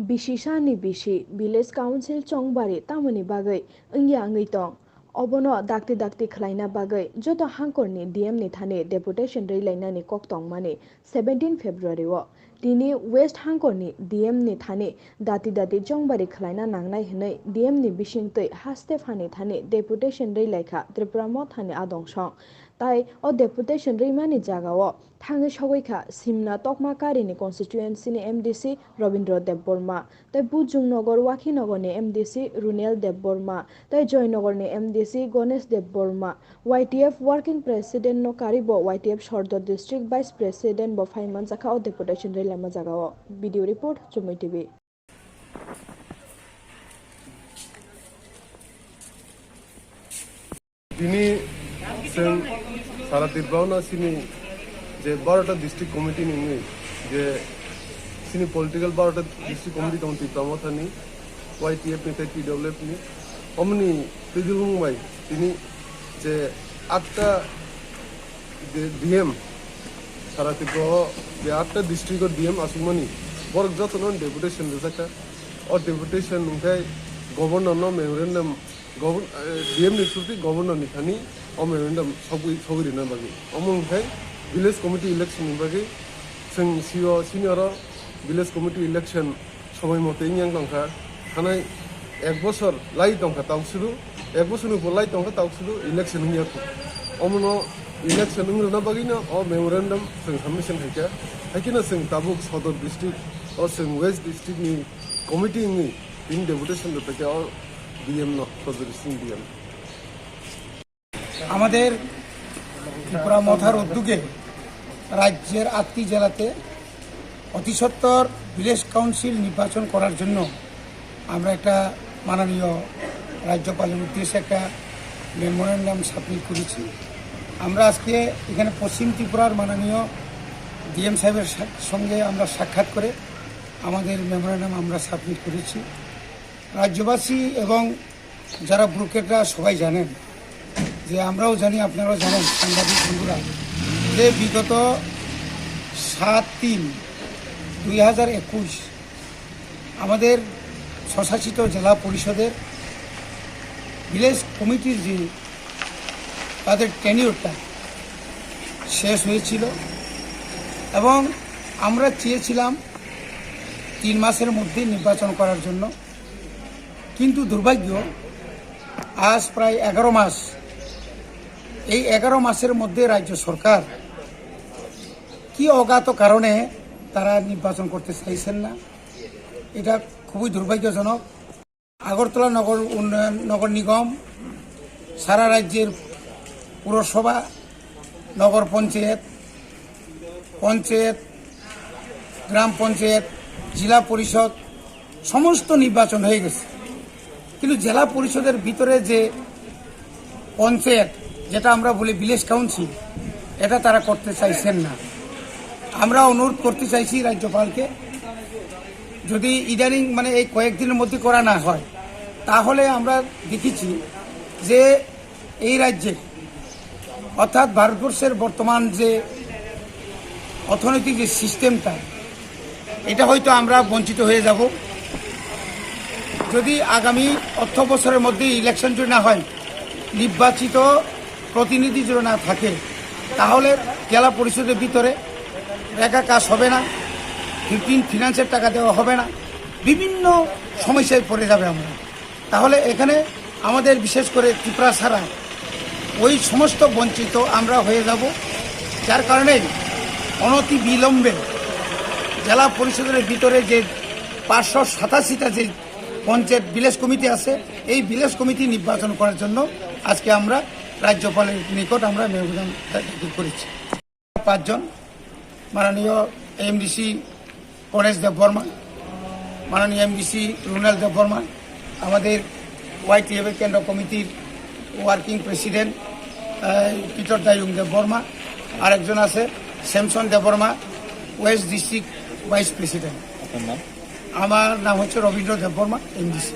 Bishisani bishi village council Chongbari tamani bagai ingya ngai tong obono dakti khlaina bagai joto hangkorni DM ni Thani deputation reilaina ni koktong mani 17 February o tini west hangkorni DM ni Thani dati Chongbari khlaina nangnai hinai DM ni bisingtei haste phani Thani deputation reilaikha Tipra Mothani adongsong tai o deputation reimani jagao thangi sogoikha simna tokmakari ni constituency ni MDC Robindra Debborma tai Bujungnagar Wakinagar ni MDC Runel Debborma tai Joynagar ni MDC Ganesh Debborma YTF working president no karibo YTF Shordo district vice president bo phaiman jaka o deputation relama jagao video report Chumai TV ini सारा तिरपावना सिनी जे 12टा district committee नि जे सिनी political 12टा district committee दं तिरपा मथानि YTF नि TWF नि अमनि प्रिजुलुंबाय तिनि जे 8टा जे DM सारा तिरपाव जे 8टा डिस्ट्रिक्ट DM आसुमनि वर्क जतन डेपुटेशन जाका और डेपुटेशन उनखाय गवर्नर नो मेमोरेंडम DM नि थ्रुति गवर्नर नि थानि और मेमोरेंडम सगुरी ना बागी अमंखाय विलेज कमिटी इलेक्शन बागी जों सिनियर विलेज कमिटी इलेक्शन समय मते यांग दंखा थानाय एक बोसोर लाई दंखा तावसुलु एक बोसोरनि लाई दंखा तावसुलु इलेक्शन हियाखौ अमनो इलेक्शन ना बागी ना और मेमोरेंडम जों सबमिशन हायका हायकिना जों ताबुक सदर डिस्ट्रिक्ट और जों वेस्ट डिस्ट्रिक्ट नि कमिटी नि इन डेपुटेशन दते और DM नो सदर डिस्ट्रिक्ट DM আমাদের ত্রিপুরা মথার উদ্যোগে রাজ্যের 8টি জেলাতে অতি সত্বর ভিলেজ কাউন্সিল নির্বাচন করার জন্য আমরা একটা মাননীয় রাজ্যপালের উদ্দেশ্যে একটা মেমোরেন্ডাম সাবমিট করেছি। আমরা আজকে এখানে পশ্চিম ত্রিপুরার মাননীয় DM সাহেবের সঙ্গে আমরা সাক্ষাৎ করে আমাদের মেমোরেন্ডাম আমরা সাবমিট করেছি। রাজ্যবাসী এবং যারা ব্রোকাররা সবাই জানেন যে আমরাও জানি আপনারাও জানেন সাংবাদিক বন্ধুরা যে বিগত 7/3/2021 আমাদের স্বশাসিত জেলা পরিষদের ভিলেজ কমিটির যে তাদের টেনিউরটা শেষ হয়েছিল এবং আমরা চেয়েছিলাম 3 মাসের মধ্যে নির্বাচন করার জন্য, কিন্তু দুর্ভাগ্য আজ প্রায় 11 মাস এই 11 মাসের মধ্যে রাজ্য সরকার কি অজ্ঞাত কারণে তারা নির্বাচন করতে চাইছেন না। এটা খুবই দুর্ভাগ্যজনক। আগরতলা নগর উন্নয়ন নগর নিগম, সারা রাজ্যের পুরসভা, নগর পঞ্চায়েত, গ্রাম পঞ্চায়েত, জেলা পরিষদ সমস্ত নির্বাচন হয়ে গেছে, কিন্তু জেলা পরিষদের ভিতরে যে পঞ্চায়েত যেটা আমরা বলি ভিলেজ কাউন্সিল এটা তারা করতে চাইছেন না। আমরা অনুরোধ করতে চাইছি রাজ্যপালকে, যদি ইদানিং মানে এই কয়েকদিনের মধ্যে করা না হয় তাহলে আমরা দেখেছি যে এই রাজ্যে অর্থাৎ ভারতবর্ষের বর্তমান যে অর্থনৈতিক যে সিস্টেমটা এটা হয়তো আমরা বঞ্চিত হয়ে যাব। যদি আগামী অর্থ বছরের মধ্যে ইলেকশন যদি না হয়, নির্বাচিত প্রতিনিধি যদি না থাকে, তাহলে জেলা পরিষদের ভিতরে রেখা কাজ হবে না, ফিনান্সের টাকা দেওয়া হবে না, বিভিন্ন সমস্যায় পড়ে যাবে আমরা। তাহলে এখানে আমাদের বিশেষ করে ত্রিপুরা ছাড়া ওই সমস্ত বঞ্চিত আমরা হয়ে যাব। যার কারণে অনতি বিলম্বে জেলা পরিষদের ভিতরে যে 587টা যে পঞ্চায়েত ভিলেজ কমিটি আছে, এই ভিলেজ কমিটি নির্বাচন করার জন্য আজকে আমরা রাজ্যপালের নিকট আমরা মেমোরেন্ডাম করেছি। 5 জন মাননীয় MDC গণেশ দেববর্মা, মাননীয় MDC রুনেল দেববর্মা, আমাদের YTF কেন্দ্র কমিটির ওয়ার্কিং প্রেসিডেন্ট পিটার দায়ুং দেববর্মা, আরেকজন আছে Samson Debbarma, West district vice president. আমার নাম হচ্ছে রবীন্দ্র দেববর্মা, MDC।